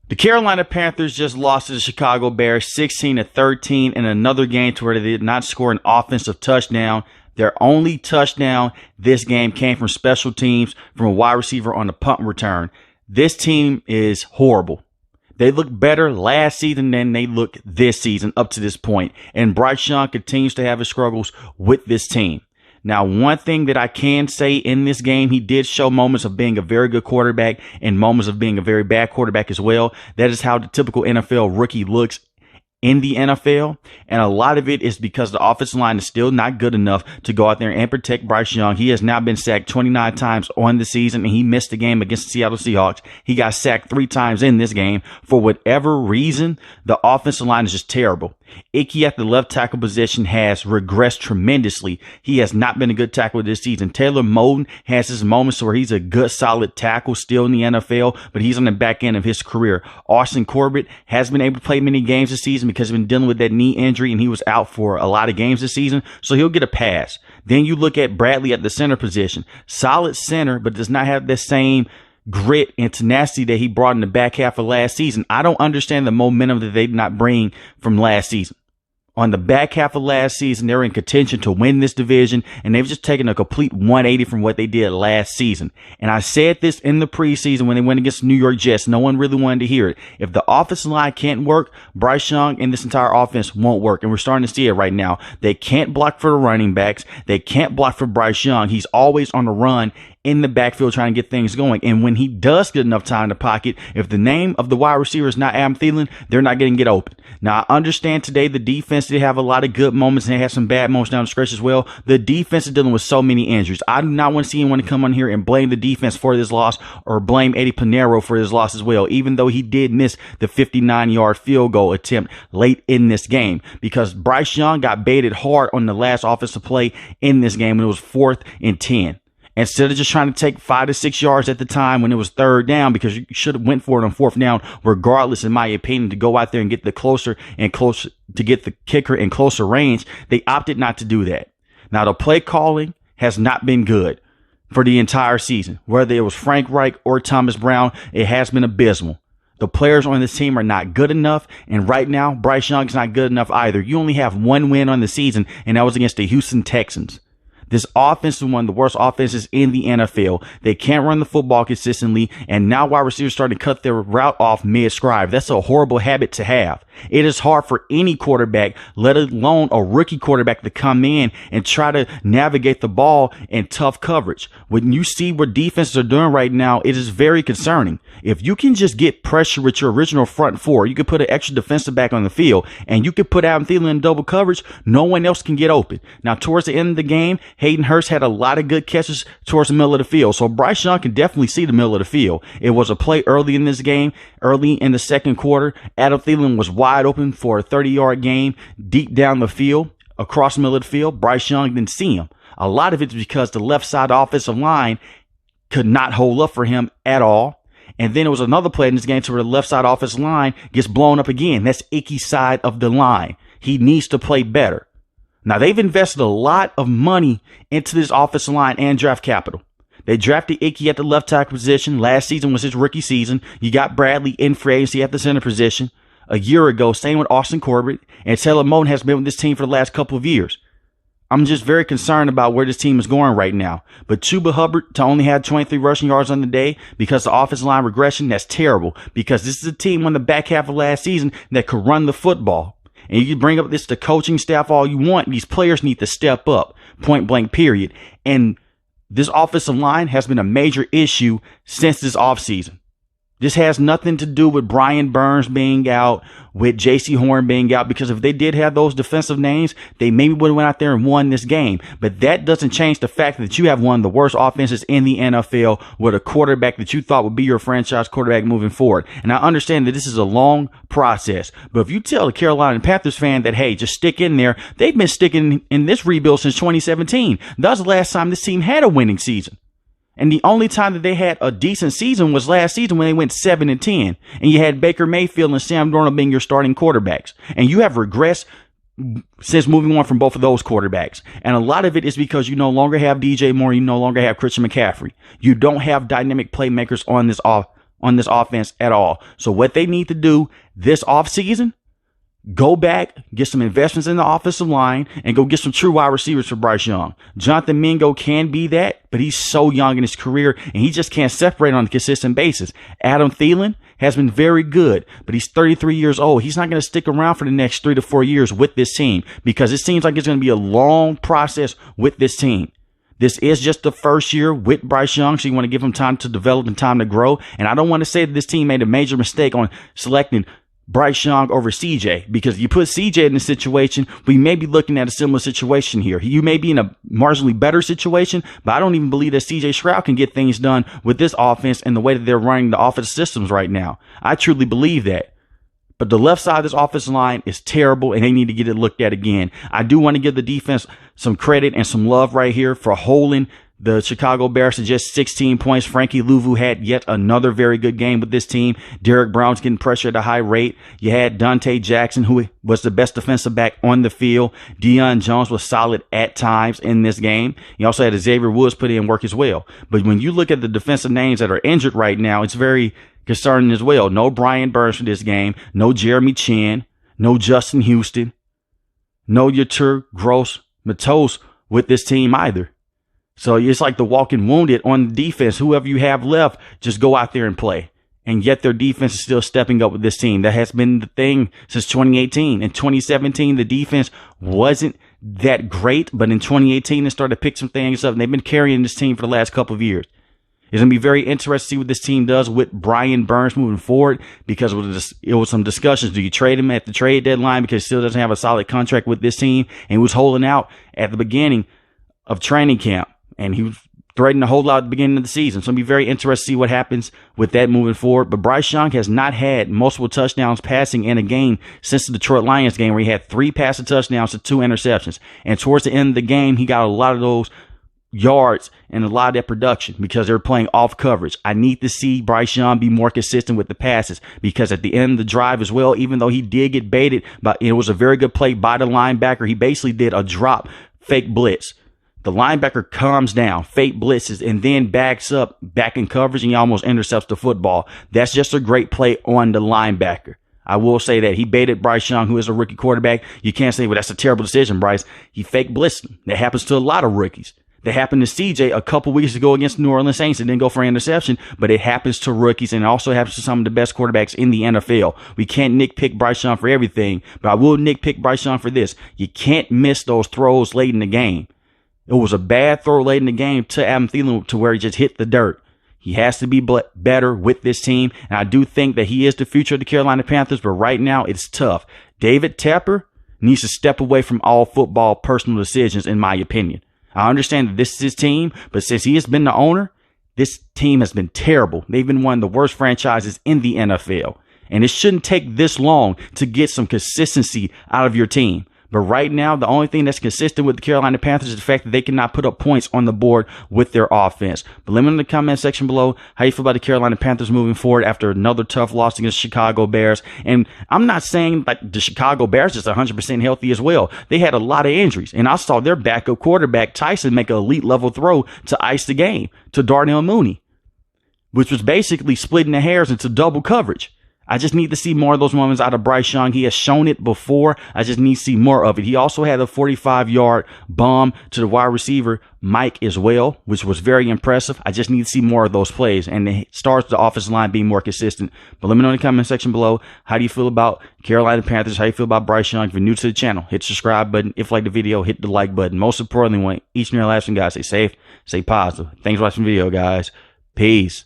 The Carolina Panthers just lost to the Chicago Bears 16-13 in another game to where they did not score an offensive touchdown. Their only touchdown this game came from special teams from a wide receiver on the punt return. This team is horrible. They look better last season than they look this season up to this point. And Bryce Young continues to have his struggles with this team. Now, one thing that I can say in this game, he did show moments of being a very good quarterback and moments of being a very bad quarterback as well. That is how the typical NFL rookie looks in the NFL. And a lot of it is because the offensive line is still not good enough to go out there and protect Bryce Young. He has now been sacked 29 times on the season, and he missed the game against the Seattle Seahawks. He got sacked 3 times in this game. For whatever reason, the offensive line is just terrible. Icky at the left tackle position has regressed tremendously. He has not been a good tackle this season. Taylor Moton has his moments where he's a good, solid tackle still in the NFL, but he's on the back end of his career. Austin Corbett has been able to play many games this season because he's been dealing with that knee injury, and he was out for a lot of games this season, so he'll get a pass. Then you look at Bradley at the center position. Solid center, but does not have the same grit and tenacity that he brought in the back half of last season. I don't understand the momentum that they did not bring from last season. On the back half of last season, they were in contention to win this division, and they've just taken a complete 180 from what they did last season. And I said this in the preseason when they went against the New York Jets. No one really wanted to hear it. If the offensive line can't work, Bryce Young and this entire offense won't work. And we're starting to see it right now. They can't block for the running backs. They can't block for Bryce Young. He's always on the run in the backfield trying to get things going. And when he does get enough time in the pocket, if the name of the wide receiver is not Adam Thielen, they're not going to get open. Now, I understand today the defense did have a lot of good moments and they had some bad moments down the stretch as well. The defense is dealing with so many injuries. I do not want to see anyone to come on here and blame the defense for this loss or blame Eddie Pinheiro for this loss as well, even though he did miss the 59-yard field goal attempt late in this game, because Bryce Young got baited hard on the last offensive play in this game when it was 4th and 10. Instead of just trying to take 5 to 6 yards at the time when it was 3rd down, because you should have went for it on 4th down, regardless, in my opinion, to go out there and get the closer and closer to get the kicker in closer range, they opted not to do that. Now, the play calling has not been good for the entire season. Whether it was Frank Reich or Thomas Brown, it has been abysmal. The players on this team are not good enough, and right now, Bryce Young is not good enough either. You only have one win on the season, and that was against the Houston Texans. This offense is one of the worst offenses in the NFL. They can't run the football consistently, and now wide receivers starting to cut their route off mid-stride. That's a horrible habit to have. It is hard for any quarterback, let alone a rookie quarterback, to come in and try to navigate the ball in tough coverage. When you see what defenses are doing right now, it is very concerning. If you can just get pressure with your original front four, you can put an extra defensive back on the field, and you can put Adam Thielen in double coverage, no one else can get open. Now, towards the end of the game, Hayden Hurst had a lot of good catches towards the middle of the field. So Bryce Young can definitely see the middle of the field. It was a play early in this game, early in the second quarter. Adam Thielen was wide open for a 30-yard gain deep down the field, across the middle of the field. Bryce Young didn't see him. A lot of it's because the left side offensive line could not hold up for him at all. And then it was another play in this game to where the left side offensive line gets blown up again. That's Icky's side of the line. He needs to play better. Now, they've invested a lot of money into this offensive line and draft capital. They drafted Icky at the left tackle position. Last season was his rookie season. You got Bradley in free agency at the center position a year ago. Same with Austin Corbett. And Taylor Moton has been with this team for the last couple of years. I'm just very concerned about where this team is going right now. But Chuba Hubbard to only have 23 rushing yards on the day because of the offensive line regression, that's terrible. Because this is a team on the back half of last season that could run the football. And you can bring up this to coaching staff all you want. These players need to step up, point blank, period. And this offensive line has been a major issue since this offseason. This has nothing to do with Brian Burns being out, with J.C. Horn being out, because if they did have those defensive names, they maybe would have went out there and won this game. But that doesn't change the fact that you have one of the worst offenses in the NFL with a quarterback that you thought would be your franchise quarterback moving forward. And I understand that this is a long process, but if you tell a Carolina Panthers fan that, hey, just stick in there, they've been sticking in this rebuild since 2017. That was the last time this team had a winning season. And the only time that they had a decent season was last season when they went 7-10. And you had Baker Mayfield and Sam Darnold being your starting quarterbacks. And you have regressed since moving on from both of those quarterbacks. And a lot of it is because you no longer have DJ Moore. You no longer have Christian McCaffrey. You don't have dynamic playmakers on this on this offense at all. So what they need to do this offseason, go back, get some investments in the offensive line, and go get some true wide receivers for Bryce Young. Jonathan Mingo can be that, but he's so young in his career, and he just can't separate on a consistent basis. Adam Thielen has been very good, but he's 33 years old. He's not going to stick around for the next 3 to 4 years with this team because it seems like it's going to be a long process with this team. This is just the first year with Bryce Young, so you want to give him time to develop and time to grow. And I don't want to say that this team made a major mistake on selecting Bryce Young over CJ, because you put CJ in this situation, we may be looking at a similar situation here. You may be in a marginally better situation, but I don't even believe that CJ Stroud can get things done with this offense and the way that they're running the offensive systems right now. I truly believe that. But the left side of this offensive line is terrible, and they need to get it looked at again. I do want to give the defense some credit and some love right here for holding the Chicago Bears to just 16 points. Frankie Louvu had yet another very good game with this team. Derrick Brown's getting pressure at a high rate. You had Dante Jackson, who was the best defensive back on the field. Deion Jones was solid at times in this game. You also had Xavier Woods put in work as well. But when you look at the defensive names that are injured right now, it's very concerning as well. No Brian Burns for this game. No Jeremy Chin. No Justin Houston. No Yetur Gross-Matos with this team either. So it's like the walking wounded on the defense. Whoever you have left, just go out there and play. And yet their defense is still stepping up with this team. That has been the thing since 2018. In 2017, the defense wasn't that great, but in 2018, they started to pick some things up, and they've been carrying this team for the last couple of years. It's going to be very interesting to see what this team does with Brian Burns moving forward, because it was some discussions. Do you trade him at the trade deadline because he still doesn't have a solid contract with this team? And he was holding out at the beginning of training camp. And he was threatening to hold out at the beginning of the season. So it'll be very interesting to see what happens with that moving forward. But Bryce Young has not had multiple touchdowns passing in a game since the Detroit Lions game, where he had 3 passing touchdowns to 2 interceptions. And towards the end of the game, he got a lot of those yards and a lot of that production because they're playing off coverage. I need to see Bryce Young be more consistent with the passes, because at the end of the drive as well, even though he did get baited, but it was a very good play by the linebacker. He basically did a drop fake blitz. The linebacker comes down, fake blitzes, and then backs up back in coverage, and he almost intercepts the football. That's just a great play on the linebacker. I will say that. He baited Bryce Young, who is a rookie quarterback. You can't say, well, that's a terrible decision, Bryce. He fake blitzed him. That happens to a lot of rookies. That happened to CJ a couple weeks ago against the New Orleans Saints. It didn't go for an interception, but it happens to rookies, and it also happens to some of the best quarterbacks in the NFL. We can't nitpick Bryce Young for everything, but I will nitpick Bryce Young for this. You can't miss those throws late in the game. It was a bad throw late in the game to Adam Thielen to where he just hit the dirt. He has to be better with this team, and I do think that he is the future of the Carolina Panthers, but right now it's tough. David Tepper needs to step away from all football personal decisions, in my opinion. I understand that this is his team, but since he has been the owner, this team has been terrible. They've been one of the worst franchises in the NFL, and it shouldn't take this long to get some consistency out of your team. But right now, the only thing that's consistent with the Carolina Panthers is the fact that they cannot put up points on the board with their offense. But let me know in the comment section below how you feel about the Carolina Panthers moving forward after another tough loss against the Chicago Bears. And I'm not saying like the Chicago Bears is 100% healthy as well. They had a lot of injuries. And I saw their backup quarterback, Tyson, make an elite level throw to ice the game to Darnell Mooney, which was basically splitting the hairs into double coverage. I just need to see more of those moments out of Bryce Young. He has shown it before. I just need to see more of it. He also had a 45-yard bomb to the wide receiver, Mike, as well, which was very impressive. I just need to see more of those plays, and it starts the offensive line being more consistent. But let me know in the comment section below, how do you feel about Carolina Panthers? How do you feel about Bryce Young? If you're new to the channel, hit the subscribe button. If you like the video, hit the like button. Most importantly, want each and every last one, guys, stay safe, stay positive. Thanks for watching the video, guys. Peace.